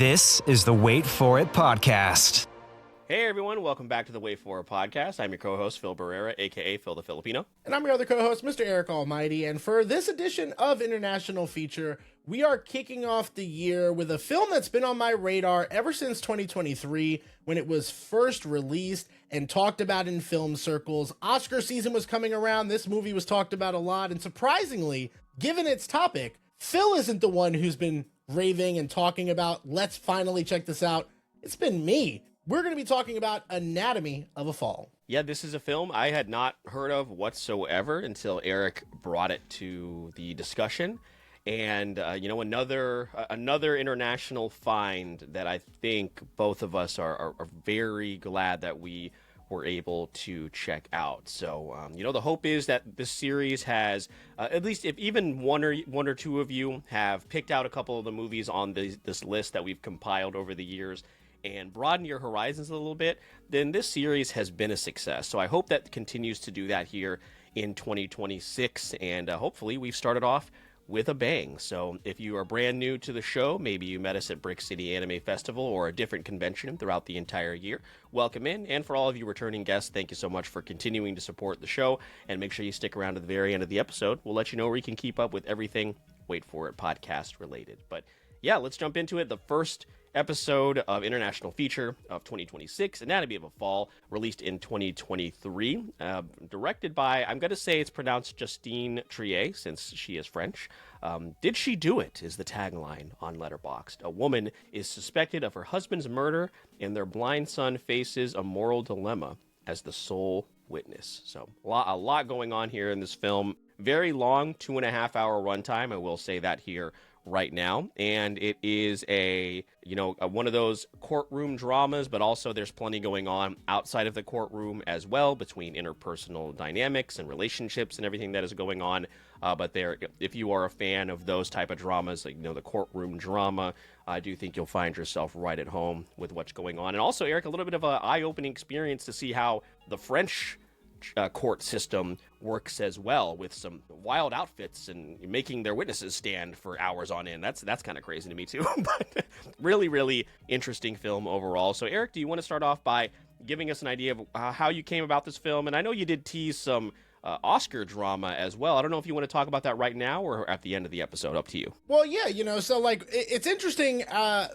This is the Wait For It podcast. Hey everyone, welcome back to the Wait For It podcast. I'm your co-host, Phil Barrera, aka Phil the Filipino. And I'm your other co-host, Mr. Eric Almighty. And for this edition of International Feature, we are kicking off the year with a film that's been on my radar ever since 2023, when it was first released and talked about in film circles. Oscar season was coming around, this movie was talked about a lot, and surprisingly, given its topic, Phil isn't the one who's been raving and talking about, let's finally check this out. It's been me. We're going to be talking about Anatomy of a Fall. Yeah, this is a film I had not heard of whatsoever until Eric brought it to the discussion. And, another international find that I think both of us are very glad that we were able to check out. So, the hope is that this series has, at least if even one or two of you have picked out a couple of the movies on this list that we've compiled over the years and broaden your horizons a little bit, then this series has been a success. So I hope that continues to do that here in 2026, and hopefully we've started off with a bang. So if you are brand new to the show, maybe you met us at Brick City Anime Festival or a different convention throughout the entire year, welcome in. And for all of you returning guests, thank you so much for continuing to support the show, and make sure you stick around to the very end of the episode. We'll let you know where you can keep up with everything Wait For It podcast related. But yeah, let's jump into it. The first episode of International Feature of 2026, Anatomy of a Fall, released in 2023, directed by, I'm going to say it's pronounced Justine Triet, since she is French. Did she do it, is the tagline on Letterboxd. A woman is suspected of her husband's murder, and their blind son faces a moral dilemma as the sole witness. So a lot going on here in this film. Very long, 2.5 hour runtime, I will say that here right now, and it is one of those courtroom dramas, but also there's plenty going on outside of the courtroom as well, between interpersonal dynamics and relationships and everything that is going on. But if you are a fan of those type of dramas, like the courtroom drama, I do think you'll find yourself right at home with what's going on. And also, Eric, a little bit of an eye-opening experience to see how the French court system works as well, with some wild outfits and making their witnesses stand for hours on end. That's kind of crazy to me too. But really, really interesting film overall. So Eric, do you want to start off by giving us an idea of how you came about this film? And I know you did tease some Oscar drama as well. I don't know if you want to talk about that right now or at the end of the episode. Up to you. Well, yeah, it's interesting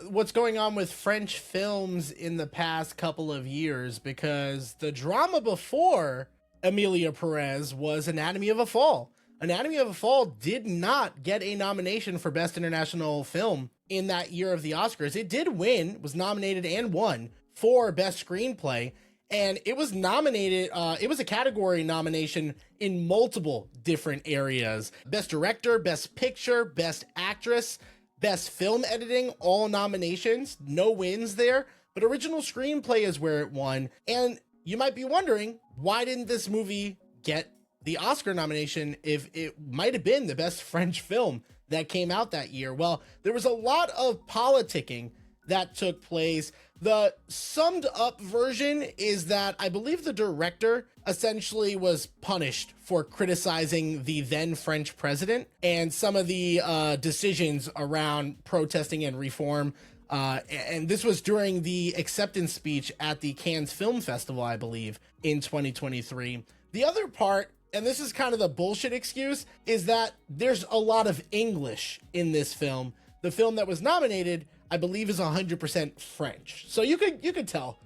what's going on with French films in the past couple of years, because the drama before Emilia Perez was Anatomy of a Fall. Anatomy of a Fall did not get a nomination for Best International Film in that year of the Oscars. It did win, was nominated and won for Best Screenplay, and it was nominated, it was a category nomination in multiple different areas. Best Director, Best Picture, Best Actress, Best Film Editing, all nominations, no wins there, but Original Screenplay is where it won. And you might be wondering, why didn't this movie get the Oscar nomination if it might have been the best French film that came out that year? Well, there was a lot of politicking that took place. The summed up version is that I believe the director essentially was punished for criticizing the then French president and some of the decisions around protesting and reform. And this was during the acceptance speech at the Cannes Film Festival, I believe, in 2023. The other part, and this is kind of the bullshit excuse, is that there's a lot of English in this film. The film that was nominated, I believe, is 100% French. So you could tell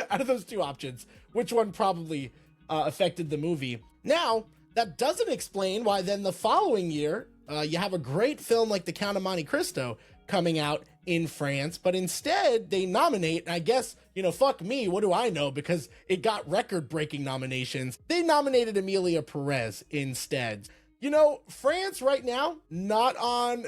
out of those two options which one probably affected the movie. Now, that doesn't explain why then the following year, you have a great film like The Count of Monte Cristo coming out in France, but instead they nominate, and I guess, fuck me, what do I know, because it got record-breaking nominations. They nominated Emilia Perez instead. France right now, not on,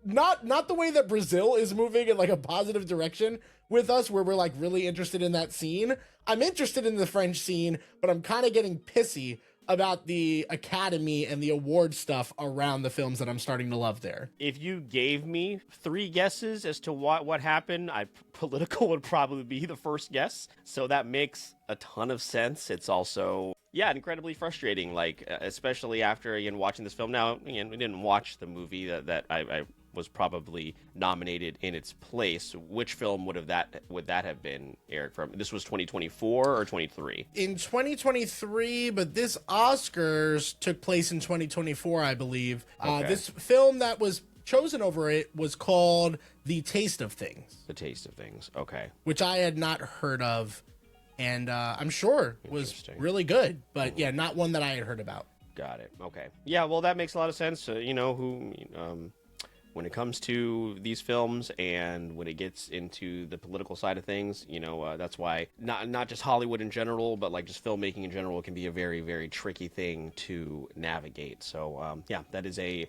not the way that Brazil is moving in like a positive direction with us, where we're like really interested in that scene. I'm interested in the French scene, but I'm kind of getting pissy about the Academy and the award stuff around the films that I'm starting to love there. If you gave me 3 guesses as to what happened, political would probably be the first guess. So that makes a ton of sense. It's also, incredibly frustrating, especially after, again, watching this film. Now, again, we didn't watch the movie that I was probably nominated in its place. Which film would that have been, Eric? From this was 2024 or 23? In 2023, but this Oscars took place in 2024, I believe. Okay. This film that was chosen over it was called The Taste of Things. The Taste of Things. Okay. Which I had not heard of, and I'm sure was really good, but yeah, not one that I had heard about. Got it. Okay. Yeah, well, that makes a lot of sense. When it comes to these films and when it gets into the political side of things, that's why not just Hollywood in general, but like just filmmaking in general can be a very, very tricky thing to navigate. So, that is a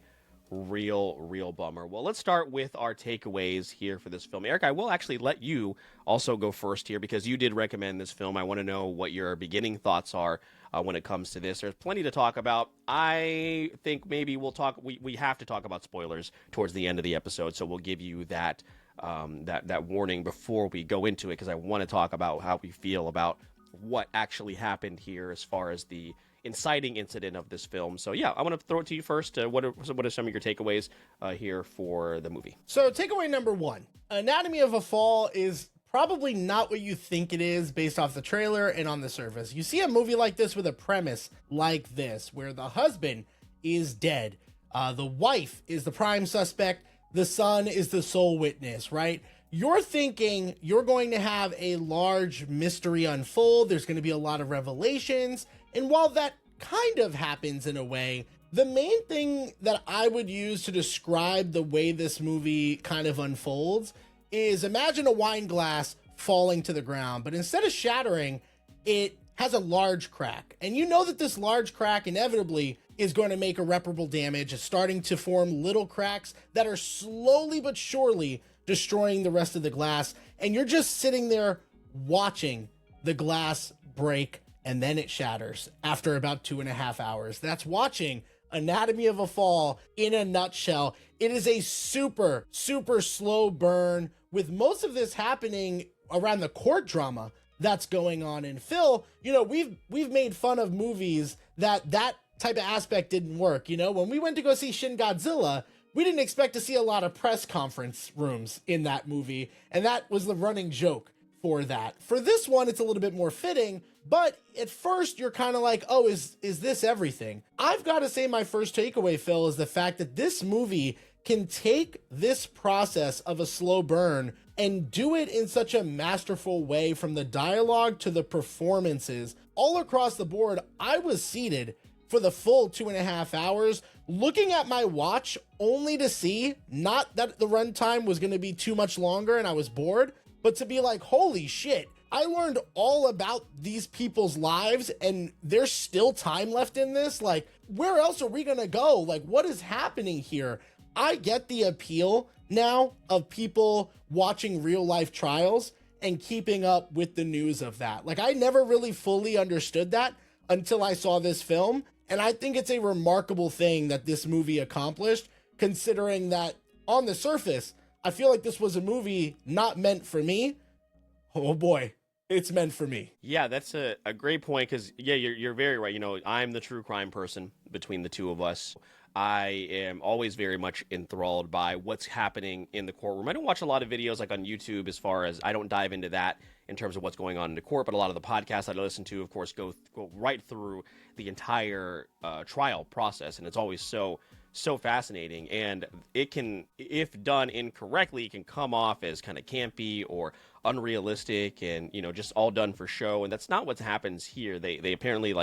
real bummer. Well, let's start with our takeaways here for this film. Eric, I will actually let you also go first here because you did recommend this film. I want to know what your beginning thoughts are when it comes to this. There's plenty to talk about. I think maybe we have to talk about spoilers towards the end of the episode, so we'll give you that warning before we go into it, because I want to talk about how we feel about what actually happened here as far as the inciting incident of this film. So yeah, I want to throw it to you first. What are some of your takeaways here for the movie? So takeaway number one, Anatomy of a Fall is probably not what you think it is based off the trailer and on the surface. You see a movie like this with a premise like this, where the husband is dead, the wife is the prime suspect, the son is the sole witness, right? You're thinking you're going to have a large mystery unfold. There's going to be a lot of revelations. And while that kind of happens in a way, the main thing that I would use to describe the way this movie kind of unfolds is imagine a wine glass falling to the ground, but instead of shattering, it has a large crack. And you know that this large crack inevitably is going to make irreparable damage. It's starting to form little cracks that are slowly but surely destroying the rest of the glass. And you're just sitting there watching the glass break, and then it shatters after about 2.5 hours. That's watching Anatomy of a Fall in a nutshell. It is a super, super slow burn, with most of this happening around the court drama that's going on. And Phil, we've made fun of movies that type of aspect didn't work. When we went to go see Shin Godzilla, we didn't expect to see a lot of press conference rooms in that movie, and that was the running joke for that. For this one, it's a little bit more fitting, but at first you're kind of like, oh, is this everything? I've got to say my first takeaway, Phil, is the fact that this movie can take this process of a slow burn and do it in such a masterful way, from the dialogue to the performances. All across the board, I was seated for the full 2.5 hours, looking at my watch only to see, not that the runtime was going to be too much longer and I was bored, but to be like, holy shit, I learned all about these people's lives and there's still time left in this. Like, where else are we going to go? Like, what is happening here? I get the appeal now of people watching real life trials and keeping up with the news of that. Like, I never really fully understood that until I saw this film. And I think it's a remarkable thing that this movie accomplished, considering that on the surface, I feel like this was a movie not meant for me. Oh boy, it's meant for me. Yeah, that's a great point, because yeah, you're very right. I'm the true crime person between the two of us. I am always very much enthralled by what's happening in the courtroom. I don't watch a lot of videos like on YouTube, as far as I don't dive into that in terms of what's going on in the court, but a lot of the podcasts that I listen to, of course, go right through the entire trial process, and it's always so fascinating. And it can, if done incorrectly, it can come off as kind of campy or unrealistic and just all done for show, and that's not what happens here. They apparently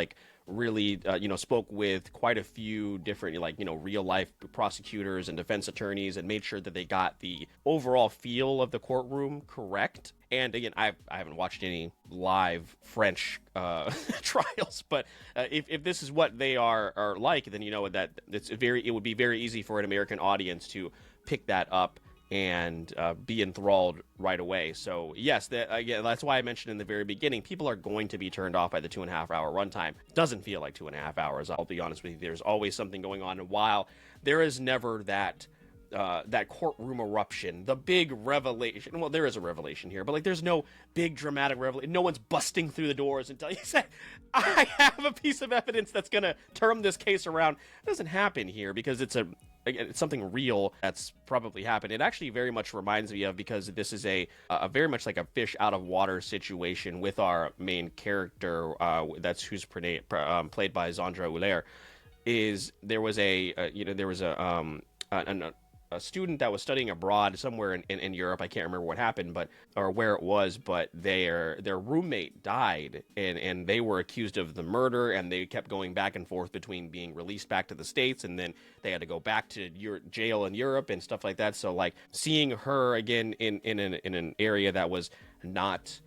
really spoke with quite a few different real life prosecutors and defense attorneys and made sure that they got the overall feel of the courtroom correct. And again, I haven't watched any live French trials, but if this is what they are like, then that it would be very easy for an American audience to pick that up and be enthralled right away. So yes, that's why I mentioned in the very beginning, people are going to be turned off by the 2.5 hour runtime. It doesn't feel like 2.5 hours. I'll be honest with you. There's always something going on. And while there is never that courtroom eruption, the big revelation. Well, there is a revelation here, but there's no big dramatic revelation. No one's busting through the doors and telling you, I have a piece of evidence that's going to turn this case around. It doesn't happen here because it's a again, it's something real that's probably happened. It actually very much reminds me of, because this is a very much like a fish out of water situation with our main character, that's who's played by Zandra Euler. Is there was a student that was studying abroad somewhere in Europe. I can't remember what happened, or where it was, but their roommate died, and they were accused of the murder, and they kept going back and forth between being released back to the States, and then they had to go back to jail in Europe and stuff like that. So like seeing her again in an area that was not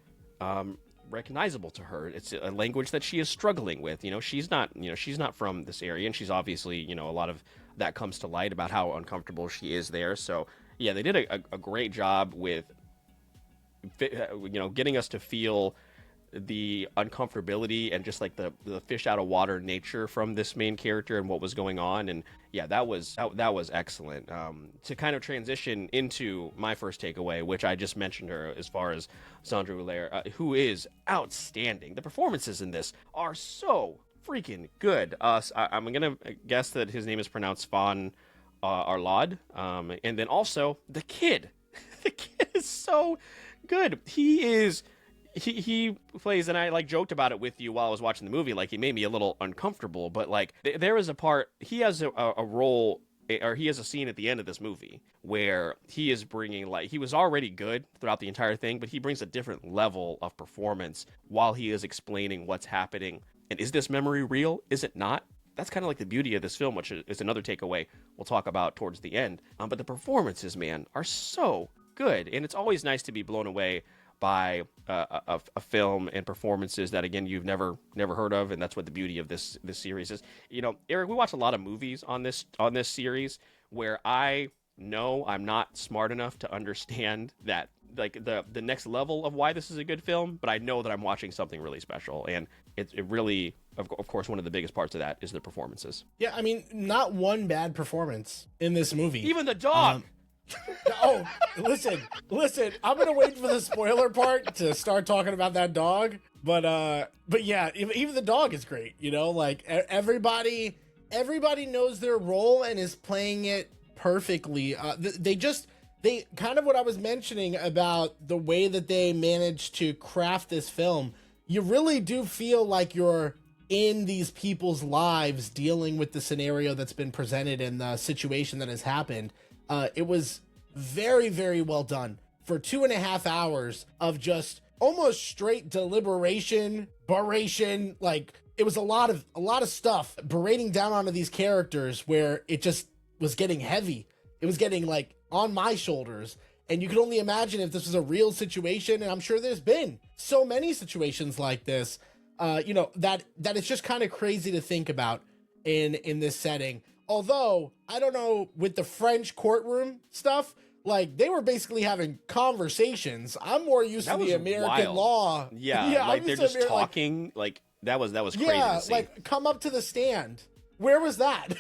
recognizable to her. It's a language that she is struggling with. She's not from this area, and she's obviously, a lot of that comes to light about how uncomfortable she is there. So yeah, they did a great job with, getting us to feel the uncomfortability and just like the fish out of water nature from this main character and what was going on. And yeah, that was excellent. To kind of transition into my first takeaway, which I just mentioned her as far as Zandra Euler, who is outstanding. The performances in this are so freaking good. I'm gonna guess that his name is pronounced Van Arlaud. And then also the kid. The kid is so good. He plays, and I like joked about it with you while I was watching the movie, like he made me a little uncomfortable, but like there is a part, he has a role, or he has a scene at the end of this movie where he is bringing, like, he was already good throughout the entire thing, but he brings a different level of performance while he is explaining what's happening. And is this memory real? Is it not? That's kind of like the beauty of this film, which is another takeaway we'll talk about towards the end. But the performances, man, are so good, and it's always nice to be blown away by a film and performances that, again, you've never heard of, and that's what the beauty of this series is. Eric, we watch a lot of movies on this series where I know I'm not smart enough to understand that, like, the next level of why this is a good film, but I know that I'm watching something really special, and it really, of course, one of the biggest parts of that is the performances. Yeah, I mean, not one bad performance in this movie. Even the dog. Oh, listen, I'm gonna wait for the spoiler part to start talking about that dog, but yeah, even the dog is great. Like everybody knows their role and is playing it perfectly. They kind of, what I was mentioning about the way that they managed to craft this film, you really do feel like you're in these people's lives dealing with the scenario that's been presented and the situation that has happened. It was very, very well done for 2.5 hours of just almost straight deliberation, beration. Like, it was a lot of stuff berating down onto these characters where it just was getting heavy. It was getting like on my shoulders. And you could only imagine if this was a real situation. And I'm sure there's been so many situations like this, that it's just kind of crazy to think about in this setting. Although, I don't know, with the French courtroom stuff, like, they were basically having conversations. I'm more used to the American law. Yeah, like they're just talking. Like, that was crazy to see. Like, come up to the stand. Where was that?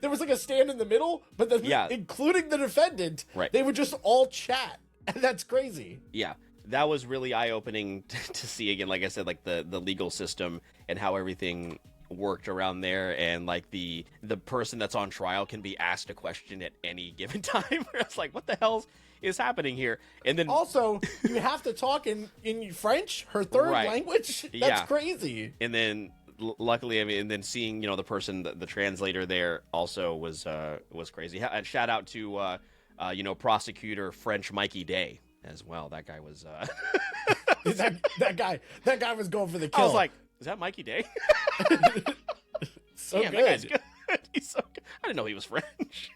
there was like a stand in the middle, but including the defendant, right, they would just all chat. And that's crazy. Yeah, that was really eye-opening to see again. Like I said, like the legal system and how everything worked around there, and like the person that's on trial can be asked a question at any given time. It's like, what the hell is happening here? And then also you have to talk in French, her third language. That's crazy. And then luckily, I mean, and then seeing the person, the translator there also was crazy. And shout out to prosecutor French Mikey Day as well. That guy was that guy was going for the kill. I was like, is that Mikey Day? So damn, good. That guy's good. He's so good. I didn't know he was French.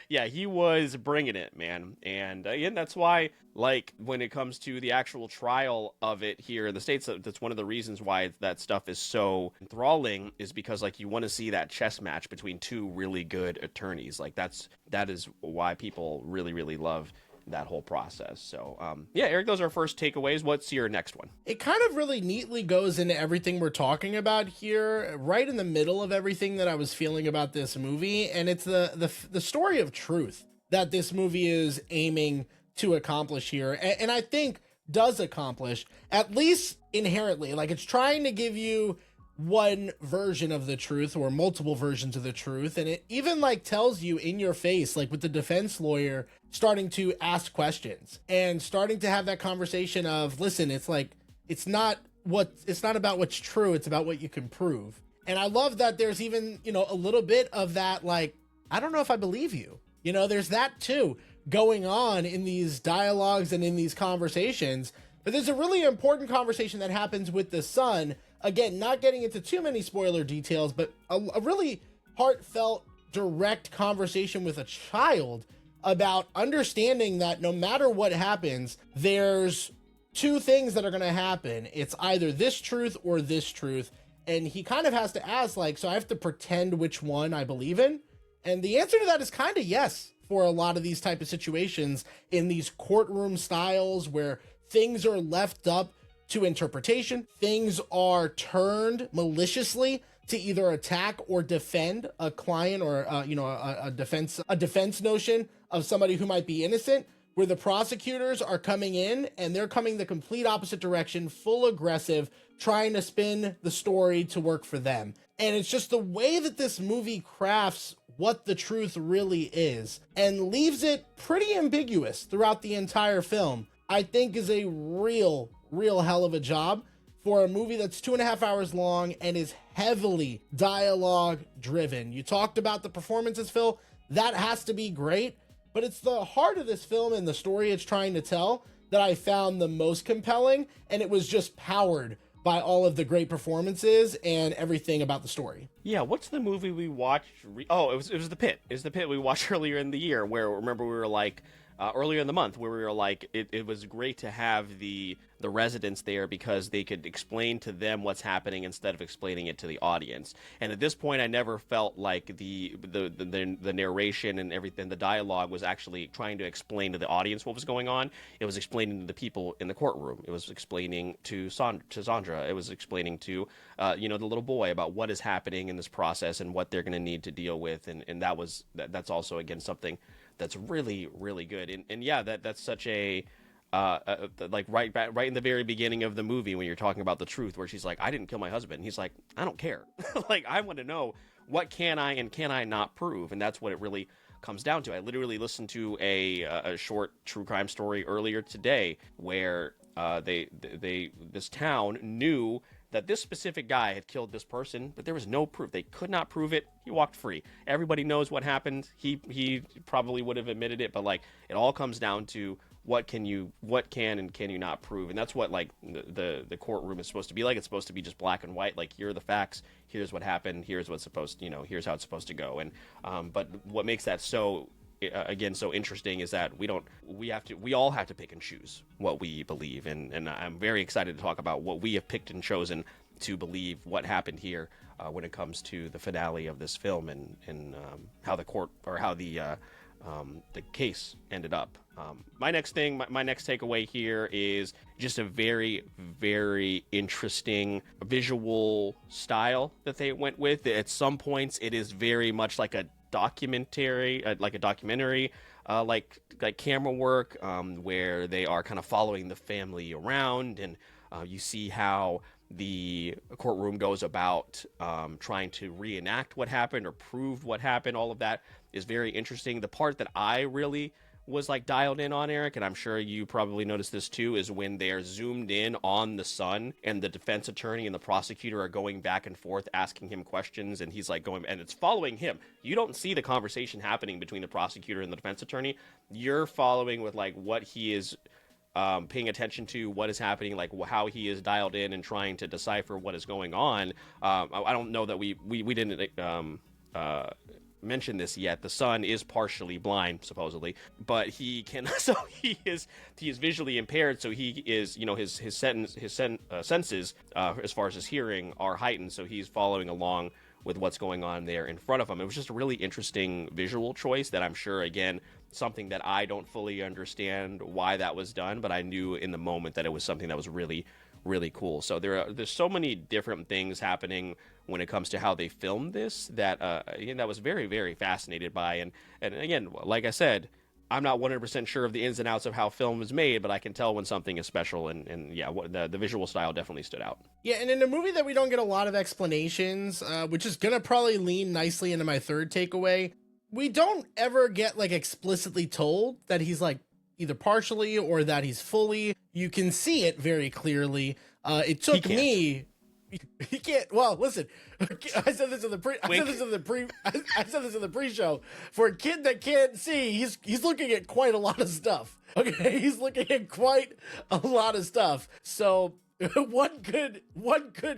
Yeah, he was bringing it, man. And again, that's why, like, when it comes to the actual trial of it here in the States, that's one of the reasons why that stuff is so enthralling, is because, like, you want to see that chess match between two really good attorneys. Like, that is why people really, really love that whole process. So yeah, Eric, those are our first takeaways. What's your next one? It kind of really neatly goes into everything we're talking about here, right in the middle of everything that I was feeling about this movie, and it's the story of truth that this movie is aiming to accomplish here, and I think does accomplish, at least inherently. Like, it's trying to give you one version of the truth or multiple versions of the truth. And it even like tells you in your face, like with the defense lawyer starting to ask questions and starting to have that conversation of, listen, it's like, it's not about what's true. It's about what you can prove. And I love that there's even, a little bit of that, like, I don't know if I believe you, there's that too going on in these dialogues and in these conversations. But there's a really important conversation that happens with the son. Again, not getting into too many spoiler details, but a really heartfelt, direct conversation with a child about understanding that no matter what happens, there's two things that are going to happen. It's either this truth or this truth. And he kind of has to ask, like, so I have to pretend which one I believe in? And the answer to that is kind of yes for a lot of these type of situations in these courtroom styles where things are left up to interpretation. Things are turned maliciously to either attack or defend a client or a defense notion of somebody who might be innocent, where the prosecutors are coming in and they're coming the complete opposite direction, full aggressive, trying to spin the story to work for them. And it's just the way that this movie crafts what the truth really is and leaves it pretty ambiguous throughout the entire film, I think is a real hell of a job for a movie that's 2.5 hours long and is heavily dialogue driven. You talked about the performances, Phil. That has to be great, but it's the heart of this film and the story it's trying to tell that I found the most compelling, and it was just powered by all of the great performances and everything about the story. Yeah, what's the movie we watched? It was The Pit. It was The Pit we watched earlier in the year, where remember we were like, earlier in the month, where we were like, it was great to have the residents there because they could explain to them what's happening instead of explaining it to the audience. And at this point, I never felt like the narration and everything, the dialogue was actually trying to explain to the audience what was going on. It was explaining to the people in the courtroom. It was explaining to Sandra. It was explaining to the little boy about what is happening in this process and what they're going to need to deal with. And that's also again something that's really, really good. And yeah, that's such a like right in the very beginning of the movie when you're talking about the truth, where she's like, I didn't kill my husband. And he's like, I don't care. Like, I want to know what can I and can I not prove? And that's what it really comes down to. I literally listened to a short true crime story earlier today where this town knew that this specific guy had killed this person, but there was no proof. They could not prove it. He walked free. Everybody knows what happened. He probably would have admitted it, but like, it all comes down to what can and can you not prove? And that's what like the courtroom is supposed to be like. It's supposed to be just black and white. Like, here are the facts. Here's what happened. Here's what's supposed, here's how it's supposed to go. And but what makes that so interesting is that we all have to pick and choose what we believe, and I'm very excited to talk about what we have picked and chosen to believe what happened here when it comes to the finale of this film and how the court or how the case ended up. My next takeaway here is just a very, very interesting visual style that they went with. At some points, it is very much like a documentary, like camera work, where they are kind of following the family around, and you see how the courtroom goes about trying to reenact what happened or prove what happened. All of that is very interesting. The part that I really was like dialed in on, Eric, and I'm sure you probably noticed this too, is when they're zoomed in on the son and the defense attorney and the prosecutor are going back and forth asking him questions, and he's like going, and it's following him. You don't see the conversation happening between the prosecutor and the defense attorney. You're following with like what he is paying attention to, what is happening, like how he is dialed in and trying to decipher what is going on. I don't know that we didn't mention this yet. The son is partially blind, supposedly, but he can. So he is visually impaired. So he is, his senses, as far as his hearing, are heightened. So he's following along with what's going on there in front of him. It was just a really interesting visual choice that I'm sure, again, something that I don't fully understand why that was done, but I knew in the moment that it was something that was really, really cool. So there's so many different things happening when it comes to how they filmed this that again, that was very, very fascinated by. And again, like I said, I'm not 100% sure of the ins and outs of how film is made, but I can tell when something is special. And yeah, the visual style definitely stood out. Yeah, and in a movie that we don't get a lot of explanations, which is going to probably lean nicely into my third takeaway, we don't ever get like explicitly told that he's like either partially or that he's fully. You can see it very clearly. It took me. He can't. Well, listen. I said this in the pre. I said this in the pre-show. For a kid that can't see, he's looking at quite a lot of stuff. Okay, he's looking at quite a lot of stuff. So one could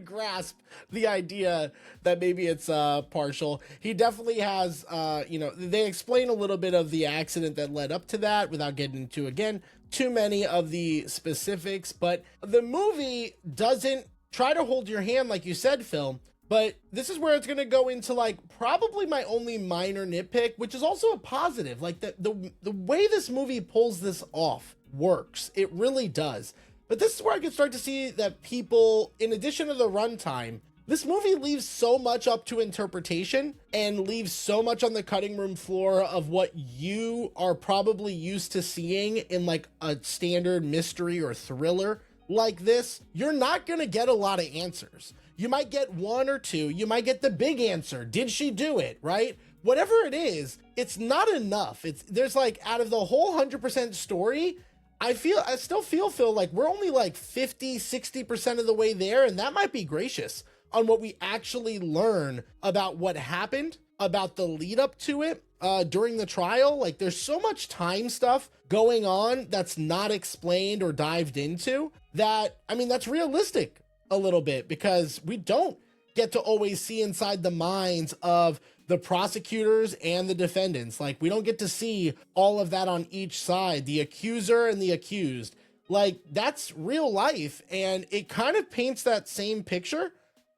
grasp the idea that maybe it's partial. He definitely has. They explain a little bit of the accident that led up to that without getting into again too many of the specifics. But the movie doesn't try to hold your hand, like you said, Phil, but this is where it's going to go into like probably my only minor nitpick, which is also a positive. Like the way this movie pulls this off works. It really does. But this is where I can start to see that people, in addition to the runtime, this movie leaves so much up to interpretation and leaves so much on the cutting room floor of what you are probably used to seeing in like a standard mystery or thriller like this. You're not going to get a lot of answers. You might get one or two. You might get the big answer. Did she do it? Right? Whatever it is, it's not enough. There's like, out of the whole 100% story, I still feel, Phil, like we're only like 50-60% of the way there. And that might be gracious on what we actually learn about what happened, about the lead up to it during the trial. Like there's so much time stuff going on that's not explained or dived into that, I mean, that's realistic a little bit, because we don't get to always see inside the minds of the prosecutors and the defendants. Like we don't get to see all of that on each side, the accuser and the accused. Like that's real life, and it kind of paints that same picture.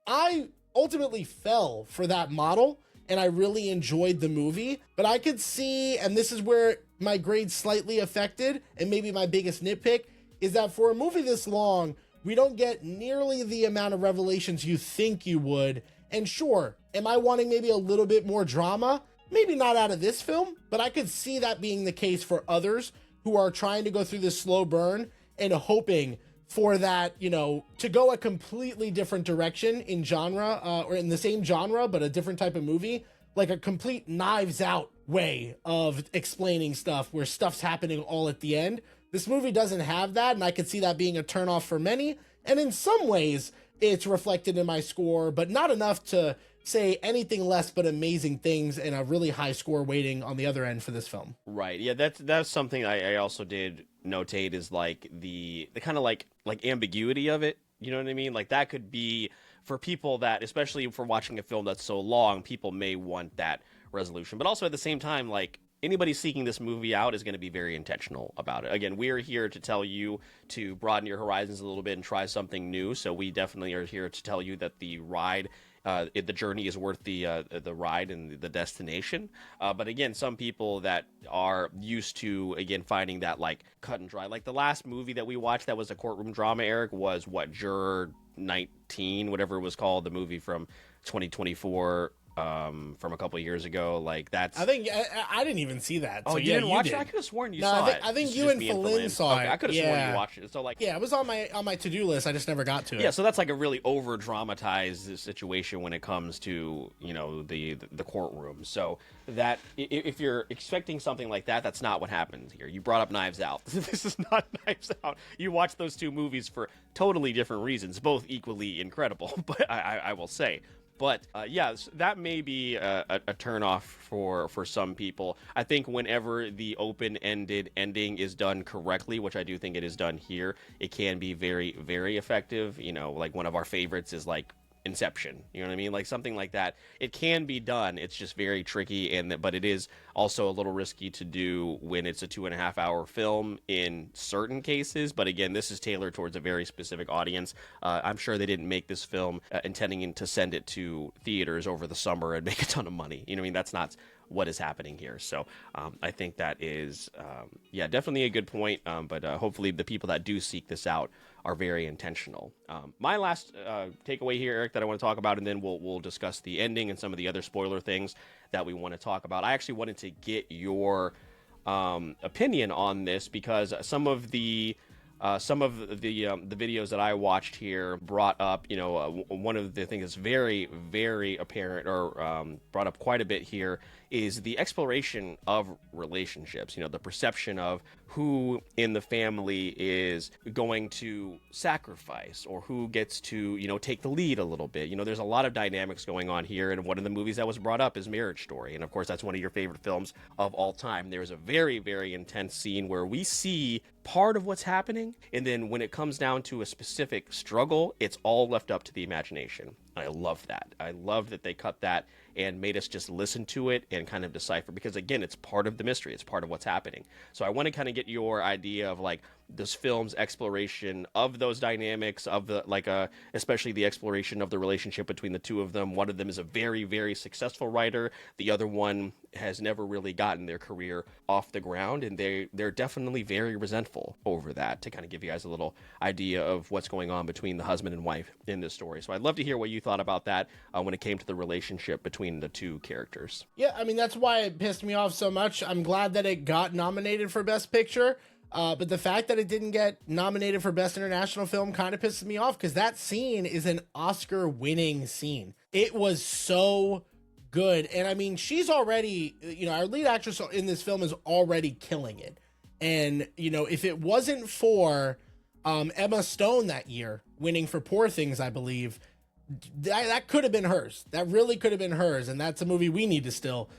I ultimately fell for that model and I really enjoyed the movie, but I could see, and this is where my grade slightly affected and maybe my biggest nitpick, is that for a movie this long, we don't get nearly the amount of revelations you think you would. And sure, am I wanting maybe a little bit more drama? Maybe not out of this film, but I could see that being the case for others who are trying to go through this slow burn and hoping for that, to go a completely different direction in genre, or in the same genre, but a different type of movie, like a complete Knives Out way of explaining stuff where stuff's happening all at the end. This movie doesn't have that, and I could see that being a turnoff for many. And in some ways, it's reflected in my score, but not enough to say anything less but amazing things, and a really high score waiting on the other end for this film. Right. Yeah, that's something I also did notate, is like the kind of like ambiguity of it. You know what I mean? Like that could be for people that, especially for watching a film that's so long, people may want that resolution. But also at the same time, like anybody seeking this movie out is going to be very intentional about it. Again, we're here to tell you to broaden your horizons a little bit and try something new. So we definitely are here to tell you that the ride, the journey is worth the ride and the destination. But again, some people that are used to, again, finding that like cut and dry, like the last movie that we watched that was a courtroom drama, Eric, was what, Juror 19, whatever it was called, the movie from 2024. From a couple of years ago, like that's. I think I didn't even see that. Oh, so you didn't watch it? I could have sworn you saw it. I think you and Philin saw it. I could have sworn you watched it. So like, yeah, it was on my to-do list. I just never got to it. Yeah, so that's like a really over dramatized situation when it comes to the courtroom. So that if you're expecting something like that, that's not what happens here. You brought up Knives Out. This is not Knives Out. You watch those two movies for totally different reasons, both equally incredible. But I will say. But yes, that may be a turnoff for some people. I think whenever the open-ended ending is done correctly, which I do think it is done here, it can be very, very effective. Like one of our favorites is like Inception. You know what I mean? Like something like that. It can be done. It's just very tricky, but it is also a little risky to do when it's a 2.5-hour film in certain cases. But again, this is tailored towards a very specific audience. I'm sure they didn't make this film intending to send it to theaters over the summer and make a ton of money. You know what I mean? That's not what is happening here. So I think that is, definitely a good point. But hopefully the people that do seek this out are very intentional. My last takeaway here, Eric, that I want to talk about, and then we'll discuss the ending and some of the other spoiler things that we want to talk about. I actually wanted to get your opinion on this, because some of the videos that I watched here brought up, one of the things that's very, very apparent, or brought up quite a bit here, is the exploration of relationships. The perception of who in the family is going to sacrifice, or who gets to, take the lead a little bit. There's a lot of dynamics going on here, and one of the movies that was brought up is Marriage Story, and of course that's one of your favorite films of all time. There's a very, very intense scene where we see part of what's happening, and then when it comes down to a specific struggle, it's all left up to the imagination. I love that. I love that they cut that and made us just listen to it and kind of decipher, because again, it's part of the mystery. It's part of what's happening. So I want to kind of get your idea of like this film's exploration of those dynamics, of the especially the exploration of the relationship between the two of them. One of them is a very, very successful writer. The other one has never really gotten their career off the ground, and they're definitely very resentful over that, to kind of give you guys a little idea of what's going on between the husband and wife in this story. So I'd love to hear what you thought about that when it came to the relationship between the two characters. Yeah, I mean, that's why it pissed me off so much. I'm glad that it got nominated for Best Picture, but the fact that it didn't get nominated for Best International Film kind of pisses me off, because that scene is an Oscar-winning scene. It was so good. And I mean, she's already, our lead actress in this film is already killing it. And, if it wasn't for Emma Stone that year winning for Poor Things, I believe, that could have been hers. That really could have been hers. And that's a movie we need to still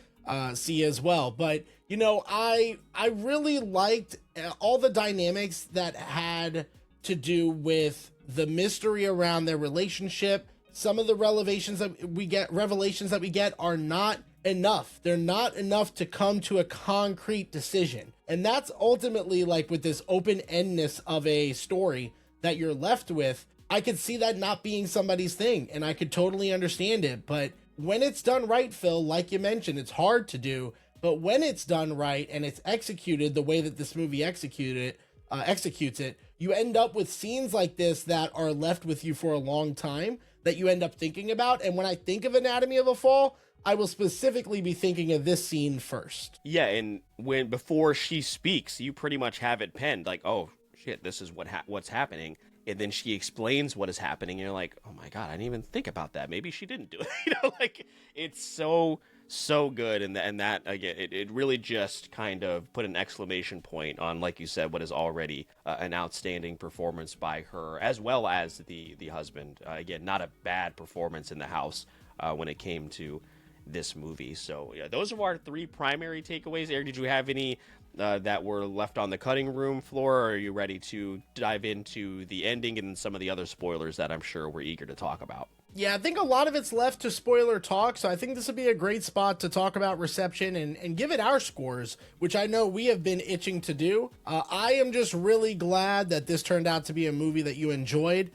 see as well. But, I really liked all the dynamics that had to do with the mystery around their relationship. Some of the revelations that we get are not enough. They're not enough to come to a concrete decision. And that's ultimately, like, with this open-endedness of a story that you're left with, I could see that not being somebody's thing, and I could totally understand it. But when it's done right, Phil, like you mentioned, it's hard to do, but when it's done right and it's executed the way that this movie executes it, you end up with scenes like this that are left with you for a long time, that you end up thinking about. And when I think of Anatomy of a Fall, I will specifically be thinking of this scene first. Yeah, and before she speaks, you pretty much have it penned, like, oh shit, this is what's happening. And then she explains what is happening, and you're like, oh my god, I didn't even think about that. Maybe she didn't do it. It's so good. And that again, it really just kind of put an exclamation point on, like you said, what is already an outstanding performance by her, as well as the husband. Again, not a bad performance in the house when it came to this movie. So yeah, those are our three primary takeaways. Eric, did you have any that were left on the cutting room floor, or are you ready to dive into the ending and some of the other spoilers that I'm sure we're eager to talk about? Yeah, I think a lot of it's left to spoiler talk, so I think this would be a great spot to talk about reception and give it our scores, which I know we have been itching to do. I am just really glad that this turned out to be a movie that you enjoyed.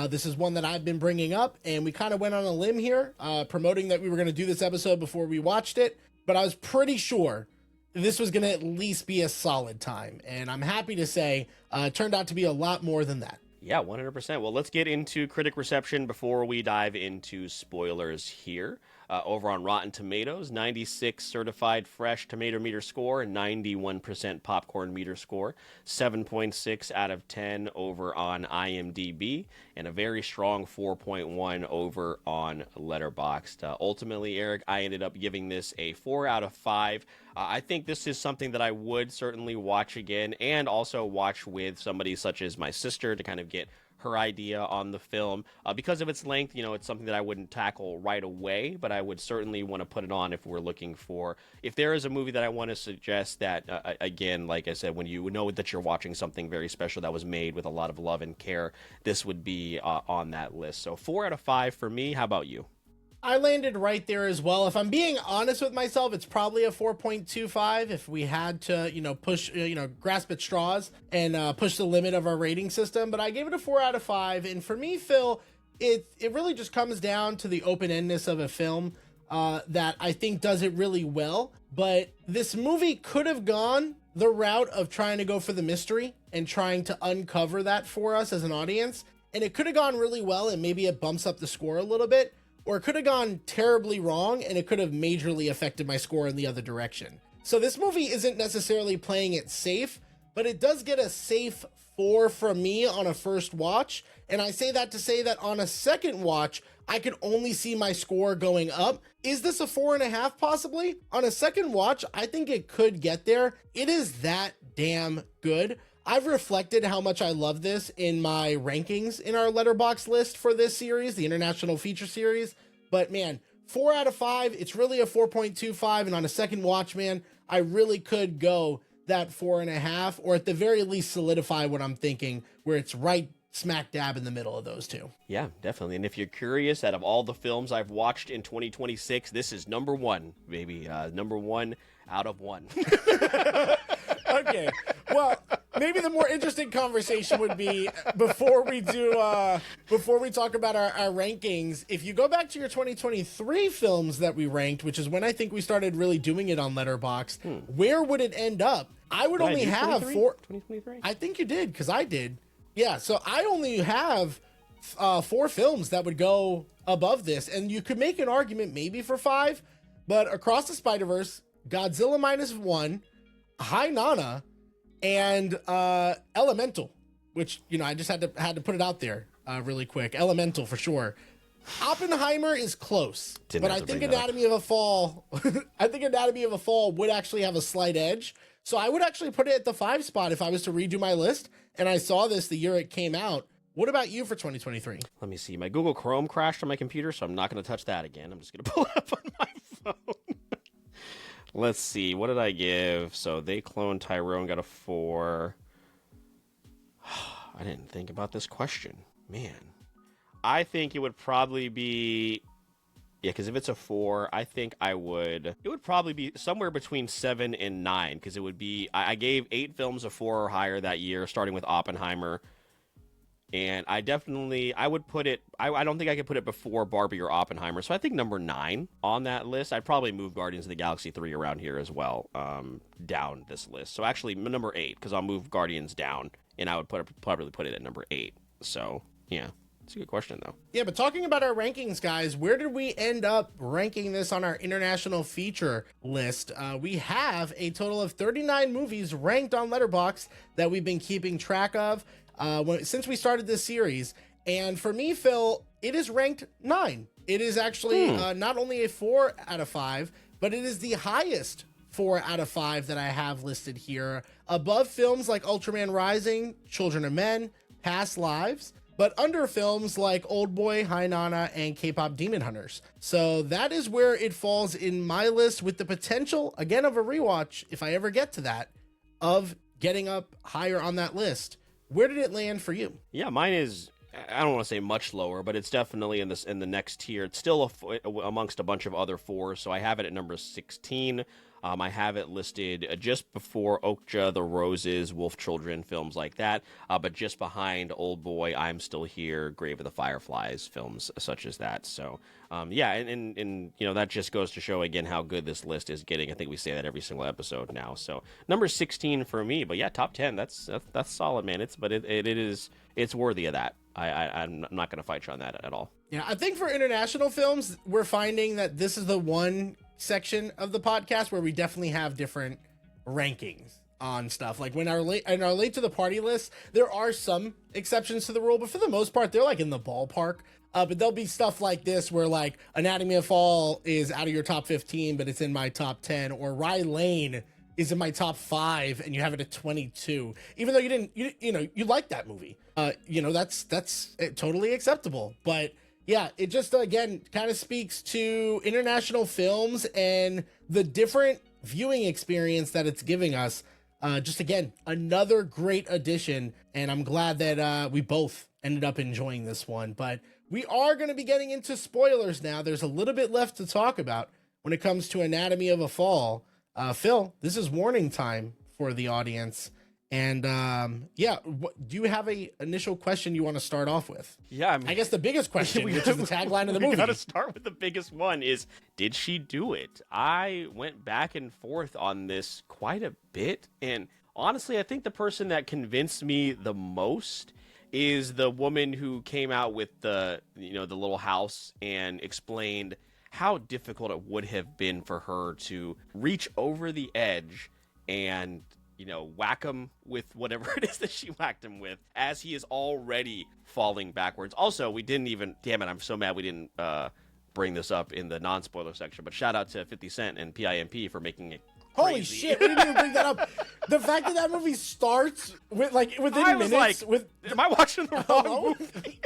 This is one that I've been bringing up, and we kind of went on a limb here, promoting that we were going to do this episode before we watched it, but I was pretty sure this was going to at least be a solid time, and I'm happy to say it turned out to be a lot more than that. Yeah, 100%. Well, let's get into critic reception before we dive into spoilers here. Over on Rotten Tomatoes, 96 certified fresh tomato meter score, and 91% popcorn meter score, 7.6 out of 10 over on IMDb, and a very strong 4.1 over on Letterboxd. Ultimately, Eric, I ended up giving this a 4 out of 5. I think this is something that I would certainly watch again, and also watch with somebody such as my sister to kind of get her idea on the film. Because of its length, it's something that I wouldn't tackle right away, but I would certainly want to put it on if we're looking for, if there is a movie that I want to suggest that, again, like I said, when you know that you're watching something very special that was made with a lot of love and care, this would be on that list. So 4 out of 5 for me. How about you? I landed right there as well. If I'm being honest with myself, it's probably a 4.25 if we had to, push, grasp at straws and push the limit of our rating system. But I gave it a 4 out of 5. And for me, Phil, it really just comes down to the open-endedness of a film that I think does it really well. But this movie could have gone the route of trying to go for the mystery and trying to uncover that for us as an audience. And it could have gone really well, and maybe it bumps up the score a little bit. Or it could have gone terribly wrong, and it could have majorly affected my score in the other direction. So this movie isn't necessarily playing it safe, but it does get a safe 4 from me on a first watch. And I say that to say that on a second watch, I could only see my score going up. Is this a 4.5 possibly? On a second watch, I think it could get there. It is that damn good. I've reflected how much I love this in my rankings in our letterbox list for this series, the International Feature Series. But man, 4 out of 5, it's really a 4.25. And on a second watch, man, I really could go that 4.5, or at the very least solidify what I'm thinking, where it's right smack dab in the middle of those two. Yeah, definitely. And if you're curious, out of all the films I've watched in 2026, this is number 1, baby. Number 1 out of 1. Okay. Well, maybe the more interesting conversation would be before we talk about our rankings. If you go back to your 2023 films that we ranked, which is when I think we started really doing it on Letterboxd, where would it end up? I would only have 2023? I think you did, because I did. Yeah, so I only have 4 films that would go above this, and you could make an argument maybe for 5, but Across the Spider-Verse, Godzilla -1, Hi Nana, and Elemental, which, you know, I just had to put it out there really quick. Elemental for sure. Oppenheimer is close, but I think Anatomy of a Fall would actually have a slight edge. So I would actually put it at the 5 spot if I was to redo my list and I saw this the year it came out. What about you for 2023? Let me see. My Google Chrome crashed on my computer, so I'm not going to touch that again. I'm just going to pull it up on my phone. Let's see. What did I give? So They Cloned Tyrone got a 4. I didn't think about this question. Man. I think it would probably be... Yeah, because if it's a 4, I think it would probably be somewhere between 7 and 9, because it would be, I gave 8 films a 4 or higher that year, starting with Oppenheimer, and I would put it, I don't think I could put it before Barbie or Oppenheimer, so I think number 9 on that list. I'd probably move Guardians of the Galaxy 3 around here as well, down this list. So actually, number 8, because I'll move Guardians down, and I would probably put it at number 8, so yeah. It's a good question, though. Yeah, but talking about our rankings, guys, where did we end up ranking this on our international feature list? We have a total of 39 movies ranked on Letterboxd that we've been keeping track of since we started this series. And for me, Phil, it is ranked 9. It is actually not only a 4 out of 5, but it is the highest 4 out of 5 that I have listed here, above films like Ultraman Rising, Children of Men, Past Lives, but under films like Oldboy, Hi Nana, and K-Pop Demon Hunters. So that is where it falls in my list, with the potential, again, of a rewatch, if I ever get to that, of getting up higher on that list. Where did it land for you? Yeah, mine is, I don't want to say much lower, but it's definitely in the next tier. It's still amongst a bunch of other 4s, so I have it at number 16. I have it listed just before Okja, The Roses, Wolf Children, films like that, but just behind Old Boy, I'm Still Here, Grave of the Fireflies, films such as that. So, yeah, and you know, that just goes to show again how good this list is getting. I think we say that every single episode now. So, number 16 for me, but yeah, top 10. That's solid, man. It's worthy of that. I'm not going to fight you on that at all. Yeah, I think for international films, we're finding that this is the one section of the podcast where we definitely have different rankings on stuff. Like when our late to the party list, there are some exceptions to the rule, but for the most part, they're like in the ballpark. But there'll be stuff like this where like Anatomy of Fall is out of your top 15, but it's in my top 10, or Rye Lane is in my top 5 and you have it at 22, even though you like that movie. That's totally acceptable. But yeah, it just, again, kind of speaks to international films and the different viewing experience that it's giving us. Just, again, another great addition, and I'm glad that we both ended up enjoying this one. But we are going to be getting into spoilers now. There's a little bit left to talk about when it comes to Anatomy of a Fall. Phil, this is warning time for the audience. And do you have a initial question you want to start off with? Yeah, I guess the biggest question, which is the tagline of the movie. We got to start with the biggest one: is did she do it? I went back and forth on this quite a bit, and honestly, I think the person that convinced me the most is the woman who came out with the little house and explained how difficult it would have been for her to reach over the edge and, you know, whack him with whatever it is that she whacked him with as he is already falling backwards. Also, we didn't even, damn it, I'm so mad we didn't bring this up in the non-spoiler section, but shout out to 50 Cent and PIMP for making it crazy. Holy shit, we didn't even bring that up. The fact that movie starts with, like, within I was minutes like, with... am I watching the wrong movie?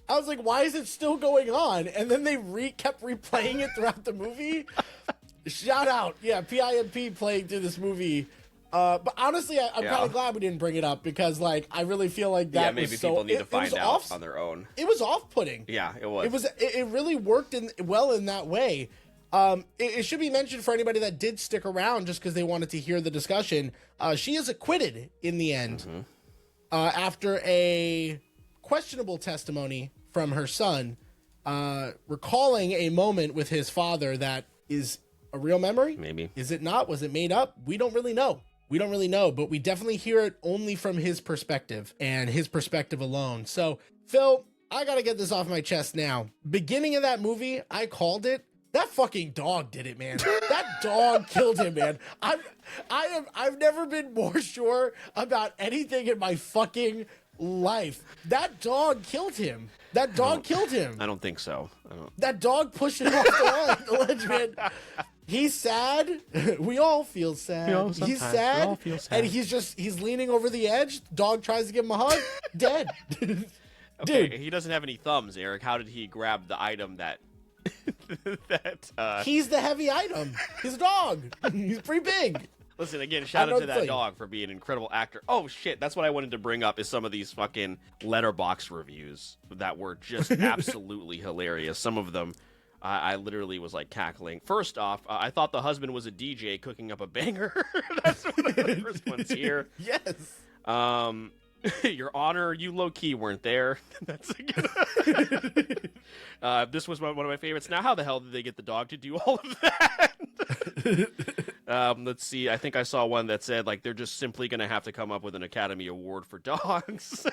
I was like, why is it still going on? And then they kept replaying it throughout the movie. Shout out. Yeah, PIMP playing through this movie. But honestly, I'm kind of glad we didn't bring it up because, like, I really feel like that maybe was so... people need to find out on their own. It was off-putting. Yeah, it was. It really worked well in that way. It should be mentioned for anybody that did stick around just because they wanted to hear the discussion. She is acquitted in the end after a questionable testimony from her son, recalling a moment with his father that is a real memory. Maybe. Is it not? Was it made up? We don't really know. But we definitely hear it only from his perspective and his perspective alone. So, Phil, I got to get this off my chest now. Beginning of that movie, I called it. That fucking dog did it, man. That dog killed him, man. I've never been more sure about anything in my fucking life. That dog killed him. I don't think so. That dog pushed him off the ledge, man. He's sad. We all feel sad. He's sad. We all feel sad. And he's leaning over the edge. Dog tries to give him a hug. Dead. Okay, Dude. he doesn't have any thumbs, Eric. How did he grab the item that He's the heavy item. He's a dog. He's pretty big. Listen, again, shout out to that dog for being an incredible actor. Oh, shit, that's what I wanted to bring up is some of these fucking Letterboxd reviews that were just absolutely hilarious. Some of them, I literally was, like, cackling. First off, I thought the husband was a DJ cooking up a banger. That's one of the first ones here. Yes. Your Honor, you low-key weren't there. That's a good this was one of my favorites. Now, how the hell did they get the dog to do all of that? Let's see. I think I saw one that said, like, they're just simply going to have to come up with an Academy Award for dogs.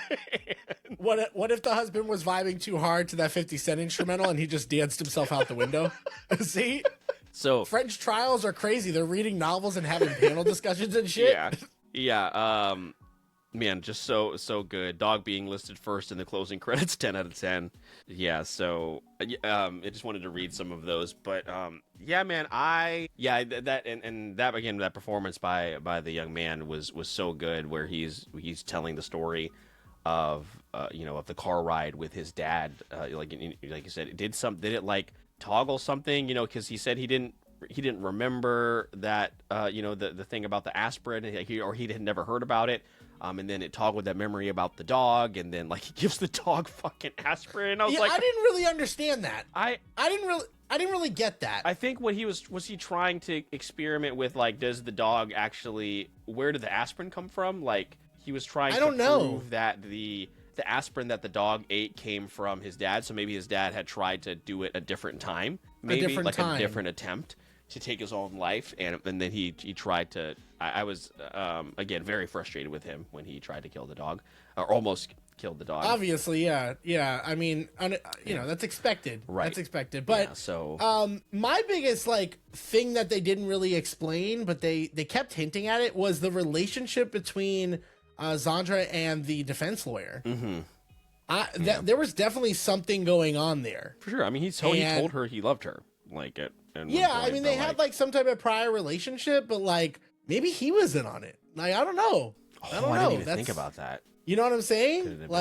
What if the husband was vibing too hard to that 50 Cent instrumental and he just danced himself out the window? See? So French trials are crazy. They're reading novels and having panel discussions and shit. Yeah. Man, just so good. Dog being listed first in the closing credits, 10 out of 10. Yeah, so I just wanted to read some of those, but yeah, man, that performance by the young man was so good, where he's telling the story of of the car ride with his dad, like you said, did it like toggle something, because he said he didn't remember that the thing about the aspirin, or he had never heard about it. And then it toggled that memory about the dog, and then like he gives the dog fucking aspirin. I was like, I didn't really understand that. I didn't really get that. I think what he was he trying to experiment with, like, does the dog actually, where did the aspirin come from? Like, he was trying to prove that the aspirin that the dog ate came from his dad. So maybe his dad had tried to do it a different time, maybe a different attempt to take his own life, and then he tried to. I was again very frustrated with him when he tried to kill the dog, or almost killed the dog. Obviously, yeah. I mean, that's expected. Right. That's expected. But my biggest thing that they didn't really explain, but they kept hinting at it, was the relationship between Zandra and the defense lawyer. Mm-hmm. There was definitely something going on there. For sure. I mean, he told her he loved her. They had some type of prior relationship, but maybe he was in on it. I don't know. I didn't even think about that. You know what I'm saying?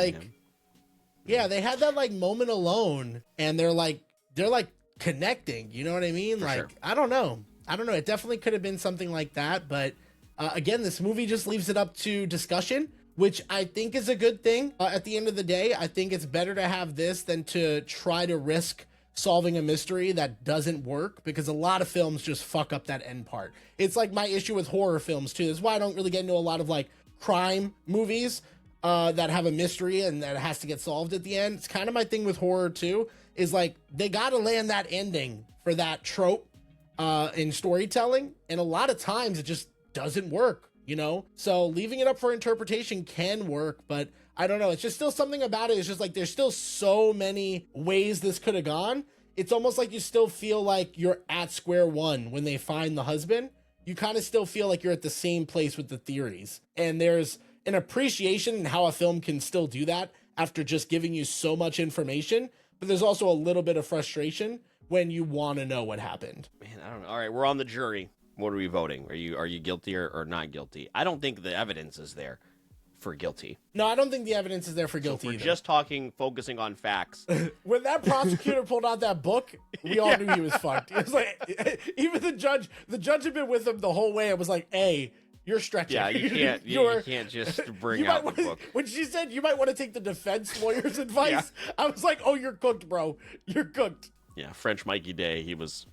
Yeah, they had that moment alone, and they're connecting. You know what I mean? Sure. I don't know. It definitely could have been something like that, but again, this movie just leaves it up to discussion, which I think is a good thing. At the end of the day, I think it's better to have this than to try to risk solving a mystery that doesn't work, because a lot of films just fuck up that end part. It's my issue with horror films too. That's why I don't really get into a lot of crime movies that have a mystery and that has to get solved at the end. It's kind of my thing with horror too, is they gotta land that ending for that trope in storytelling, and a lot of times it just doesn't work, so leaving it up for interpretation can work, but I don't know. It's just still something about it. It's just there's still so many ways this could have gone. it's almost like you still feel like you're at square one when they find the husband. You kind of still feel like you're at the same place with the theories. And there's an appreciation in how a film can still do that after just giving you so much information. But there's also a little bit of frustration when you want to know what happened. Man, I don't know. All right, we're on the jury. What are we voting? Are you guilty or not guilty? I don't think the evidence is there for guilty. No, I don't think the evidence is there for guilty So if we're either. just focusing on facts. When that prosecutor pulled out that book, we all knew he was fucked. It was like, even the judge had been with him the whole way. I was like, hey, you're stretching. Yeah, you can't. You can't just bring out the book. When she said you might want to take the defense lawyer's advice, I was like, oh, you're cooked, bro. You're cooked. Yeah, French Mikey Day. He was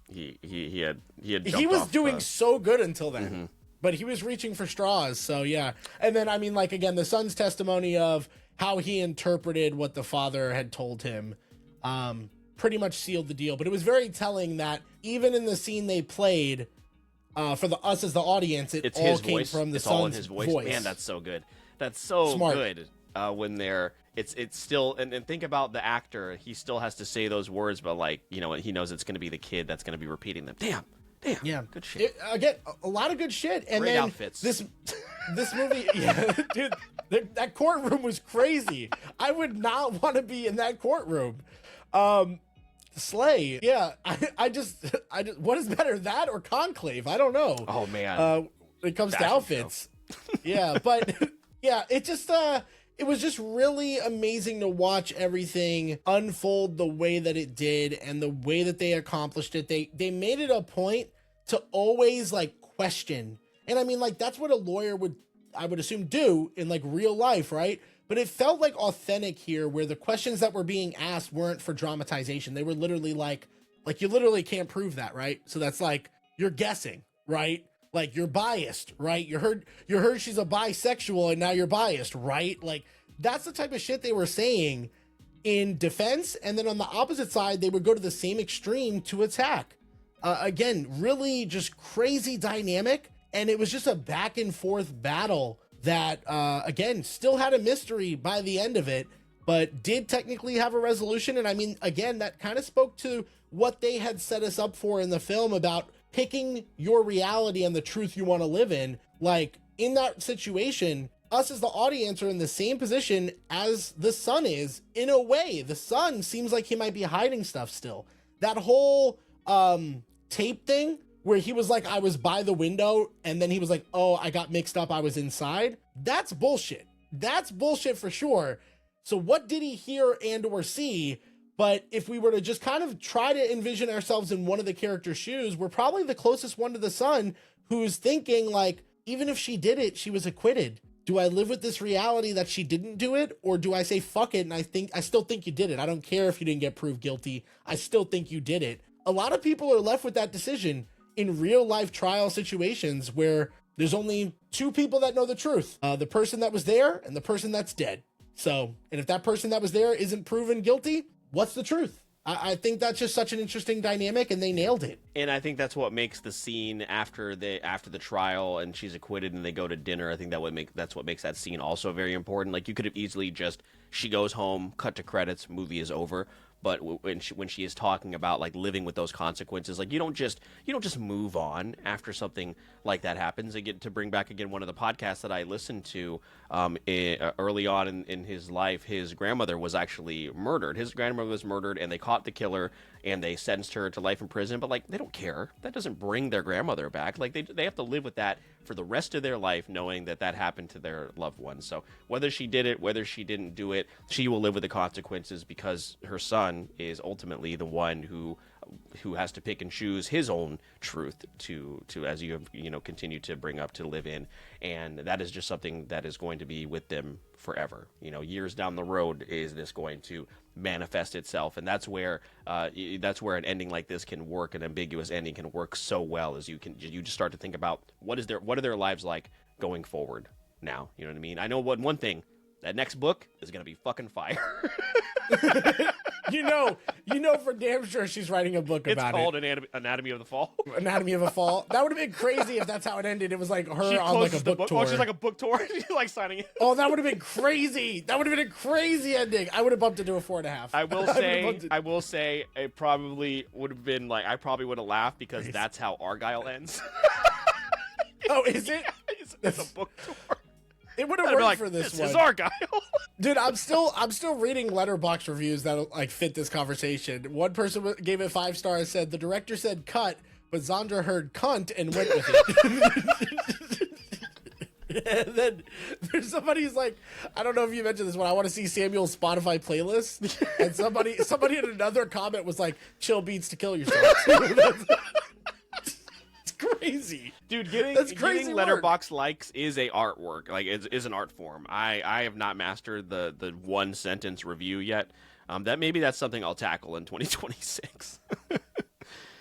doing so good until then. Mm-hmm. But he was reaching for straws, so yeah. And then, I mean, like, again, the son's testimony of how he interpreted what the father had told him pretty much sealed the deal. But it was very telling that even in the scene they played, for us as the audience, it's all came voice. From the it's son's all in his voice. Man, that's so good. That's so smart. Good. When they're, it's still, and think about the actor. He still has to say those words, but like, you know, he knows it's going to be the kid that's going to be repeating them. Damn, yeah, good shit. Again, a lot of good shit. And great then outfits. This movie, yeah, dude, that courtroom was crazy. I would not want to be in that courtroom. Slay, yeah. I just, what is better, that or Conclave? I don't know. Oh man, when it comes to outfits, yeah, but yeah, it just it was just really amazing to watch everything unfold the way that it did and the way that they accomplished it. They made it a point to always like question. And I mean, like, that's what a lawyer would, I would assume, do in like real life, right? But it felt like authentic here, where the questions that were being asked weren't for dramatization. They were literally like you literally can't prove that, right? So that's like, you're guessing, right? Like, you're biased, right? You heard she's a bisexual and now you're biased, right? Like, that's the type of shit they were saying in defense. And then on the opposite side, they would go to the same extreme to attack. Again, really just crazy dynamic. And it was just a back and forth battle that, again, still had a mystery by the end of it, but did technically have a resolution. And I mean, again, that kind of spoke to what they had set us up for in the film about picking your reality and the truth you want to live in. Like, in that situation, us as the audience are in the same position as the son is. In a way, the son seems like he might be hiding stuff still. That whole tape thing where he was like, I was by the window, and then he was like, oh, I got mixed up, I was inside. That's bullshit. That's bullshit for sure. So what did he hear and or see? But if we were to just kind of try to envision ourselves in one of the characters' shoes, we're probably the closest one to the son, who's thinking like, even if she did it, she was acquitted. Do I live with this reality that she didn't do it? Or do I say, fuck it, and I still think you did it. I don't care if you didn't get proved guilty. I still think you did it. A lot of people are left with that decision in real life trial situations where there's only two people that know the truth. The person that was there and the person that's dead. So, and if that person that was there isn't proven guilty, what's the truth? I think that's just such an interesting dynamic, and they nailed it. And I think that's what makes the scene after the trial and she's acquitted and they go to dinner. I think that's what makes that scene also very important. Like, you could have easily just, she goes home, cut to credits, movie is over. But when she is talking about like living with those consequences, like you don't just move on after something like that happens. Again, to bring back again one of the podcasts that I listened to early on in his life, his grandmother was actually murdered. His grandmother was murdered, and they caught the killer and they sentenced her to life in prison. But like, they don't care. That doesn't bring their grandmother back. Like, they have to live with that for the rest of their life, knowing that happened to their loved ones. So whether she did it, whether she didn't do it, she will live with the consequences, because her son is ultimately the one who has to pick and choose his own truth to as you have, continue to bring up, to live in. And that is just something that is going to be with them forever. Years down the road, is this going to manifest itself? And that's where an ending like this can work. An ambiguous ending can work so well, as you just start to think about what are their lives like going forward now. You know what I mean? I know one thing, that next book is going to be fucking fire. you know for damn sure she's writing a book about it. It's called Anatomy of the Fall. Anatomy of a Fall. That would have been crazy if that's how it ended. It was like her She on like a closes the book tour. Oh, she's like a book tour. She's like signing it. Oh, that would have been crazy. That would have been a crazy ending. I would have bumped it to a 4.5. I will say it probably would have been like, I probably would have laughed because that's how Argyle ends. Oh, is it? It's a book tour. It would have worked like, for this one. This is Argyle. Dude, I'm still reading letterbox reviews that like fit this conversation. One person gave it 5 stars, said the director said cut, but Zandra heard cunt and went with it. And then there's somebody who's like, I don't know if you mentioned this one. I want to see Samuel's Spotify playlist. And somebody in another comment was like, chill beats to kill yourself. It's crazy. Dude, That's crazy getting letterbox likes is a artwork. Like, is an art form. I have not mastered the one sentence review yet. That's something I'll tackle in 2026.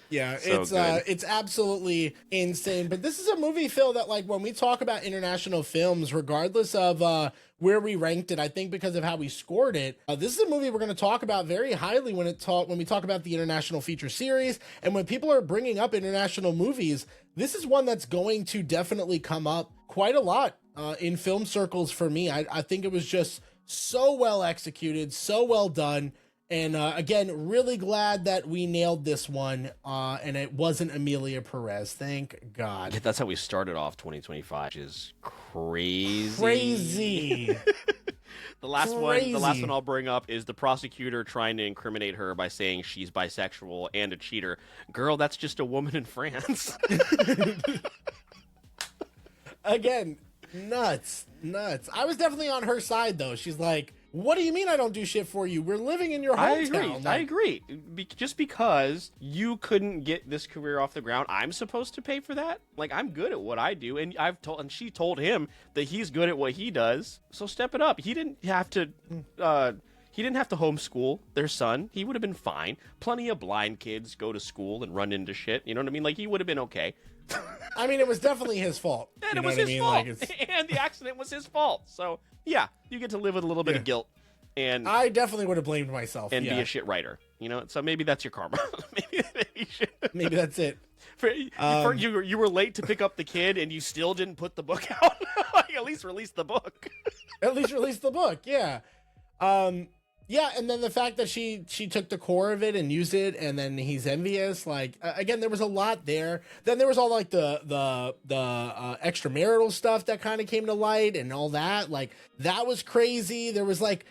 Yeah, So it's absolutely insane. But this is a movie, Phil, that like when we talk about international films, regardless of where we ranked it, I think because of how we scored it, this is a movie we're going to talk about very highly when we talk about the international feature series, and when people are bringing up international movies. This is one that's going to definitely come up quite a lot in film circles for me. I think it was just so well executed, so well done. And again, really glad that we nailed this one, and it wasn't Emilia Perez. Thank God. Yeah, that's how we started off 2025, which is crazy. Crazy. The last one I'll bring up is the prosecutor trying to incriminate her by saying she's bisexual and a cheater. Girl, that's just a woman in France. Again, nuts. I was definitely on her side, though. She's like, what do you mean I don't do shit for you? We're living in your hometown. I agree. Just because you couldn't get this career off the ground, I'm supposed to pay for that? Like, I'm good at what I do, and she told him that he's good at what he does, so step it up. He didn't have to homeschool their son. He would have been fine. Plenty of blind kids go to school and run into shit. You know what I mean? Like, he would have been okay. I mean, it was definitely his fault. And it was his fault. And the accident was his fault. So, yeah, you get to live with a little bit of guilt. And I definitely would have blamed myself. And be a shit writer. You know, so maybe that's your karma. Maybe that's it. You were late to pick up the kid, and you still didn't put the book out. Like, at least release the book. Yeah. Yeah, and then the fact that she took the core of it and used it, and then he's envious. Like, again, there was a lot there. Then there was all like the extramarital stuff that kind of came to light and all that. Like, that was crazy. There was like,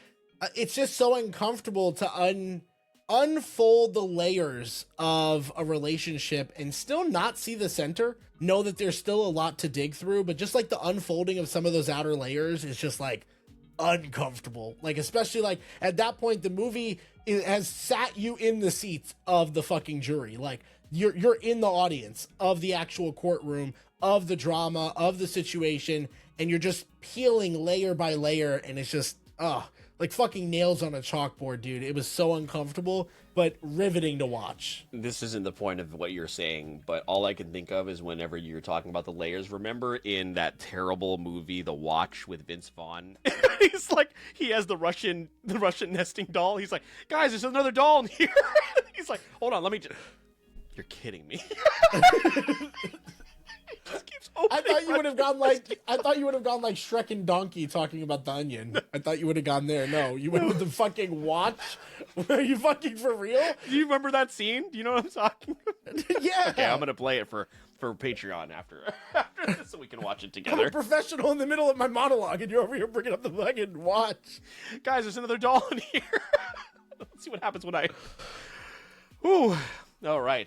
it's just so uncomfortable to unfold the layers of a relationship and still not see the center. Know that there's still a lot to dig through, but just like the unfolding of some of those outer layers is just like uncomfortable. Like, especially like at that point, the movie has sat you in the seats of the fucking jury. Like, you're in the audience of the actual courtroom, of the drama, of the situation, and you're just peeling layer by layer, and it's just like fucking nails on a chalkboard, dude. It was so uncomfortable, but riveting to watch. This isn't the point of what you're saying, but all I can think of is whenever you're talking about the layers. Remember in that terrible movie, The Watch, with Vince Vaughn? He's like, he has the Russian nesting doll. He's like, guys, there's another doll in here. He's like, hold on, let me just... You're kidding me. I thought you would have gone like Shrek and Donkey talking about the Onion. I thought you would have gone there. No, you went with the fucking Watch. Are you fucking for real? Do you remember that scene? Do you know what I'm talking about? Yeah. Okay, I'm gonna play it for Patreon after this so we can watch it together. I'm a professional in the middle of my monologue, and you're over here bringing up the fucking Watch. Guys, there's another doll in here. Let's see what happens when I... Ooh. All right.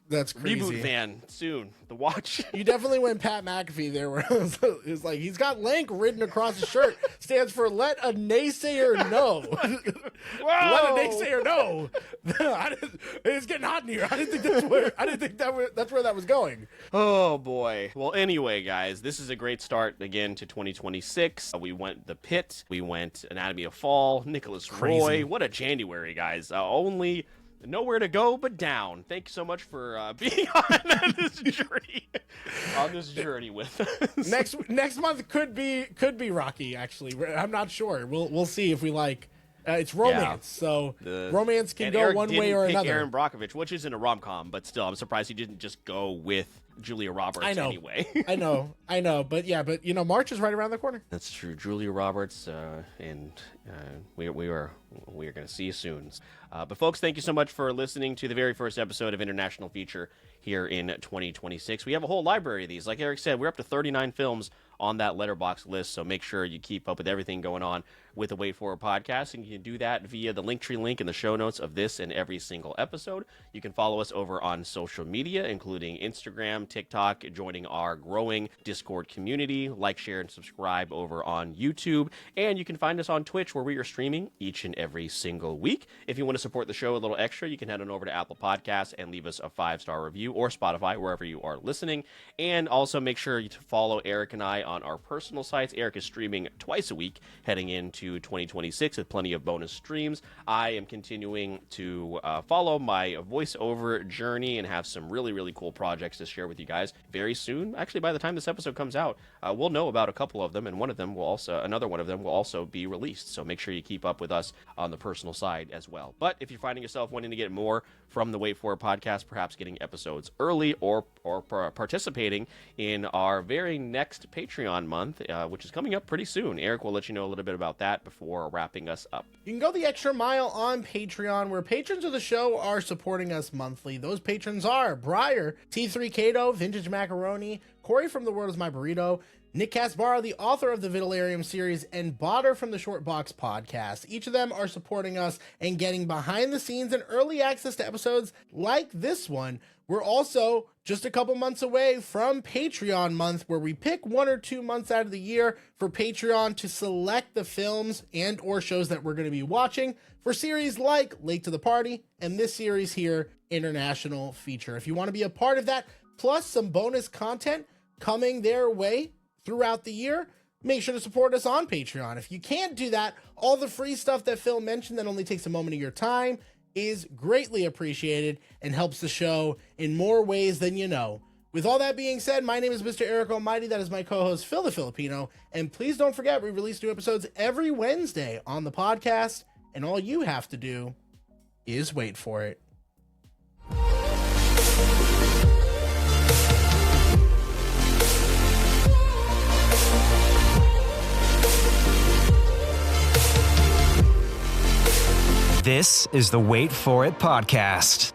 That's crazy. Reboot van soon. The Watch. You definitely went Pat McAfee there, where it was like, he's got Lank written across his shirt. Stands for let a naysayer know. Let a naysayer know. It's getting hot in here. I didn't think that's where that was going. Oh boy. Well, anyway, guys, this is a great start again to 2026. We went The Pit. We went Anatomy of Fall. Nicholas Roy. What a January, guys. Only nowhere to go but down. Thank you so much for being on this journey with us. Next month could be rocky. Actually, I'm not sure. We'll see if we like. It's romance, so romance can go Eric one didn't way or pick another. Aaron Brockovich, which isn't a rom-com, but still, I'm surprised he didn't just go with Julia Roberts anyway. I know, but March is right around the corner. That's true. Julia Roberts, and we are going to see you soon. But folks, thank you so much for listening to the very first episode of International Feature here in 2026. We have a whole library of these. Like Eric said, we're up to 39 films on that letterbox list, so make sure you keep up with everything going on with the Wait For It podcast, and you can do that via the Linktree link in the show notes of this and every single episode. You can follow us over on social media, including Instagram, TikTok, joining our growing Discord community, like, share, and subscribe over on YouTube, and you can find us on Twitch, where we are streaming each and every single week. If you want to support the show a little extra, you can head on over to Apple Podcasts and leave us a 5-star review, or Spotify, wherever you are listening. And also make sure to follow Eric and I on our personal sites. Eric is streaming twice a week heading into 2026 with plenty of bonus streams. I am continuing to follow my voiceover journey and have some really, really cool projects to share with you guys very soon. Actually, by the time this episode comes out, we'll know about a couple of them, and another one of them will also be released. So make sure you keep up with us on the personal side as well. But if you're finding yourself wanting to get more from the Wait For It podcast, perhaps getting episodes early or participating in our very next Patreon month, which is coming up pretty soon. Eric will let you know a little bit about that before wrapping us up. You can go the extra mile on Patreon, where patrons of the show are supporting us monthly. Those patrons are Briar, T3 Cato, Vintage Macaroni, Corey from The World Is My Burrito, Nick Casbara, the author of the Vitalarium series, and Botter from the Short Box podcast. Each of them are supporting us and getting behind the scenes and early access to episodes like this one. We're also just a couple months away from Patreon month, where we pick 1 or 2 months out of the year for Patreon to select the films and or shows that we're going to be watching for series like Late to the Party and this series here, International Feature. If you want to be a part of that, plus some bonus content coming their way throughout the year, make sure to support us on Patreon. If you can't do that, all the free stuff that Phil mentioned that only takes a moment of your time is greatly appreciated and helps the show in more ways than you know. With all that being said, my name is Mr. Eric Almighty. That is my co-host, Phil the Filipino. And please don't forget, we release new episodes every Wednesday on the podcast, and all you have to do is wait for it. This is the Wait For It podcast.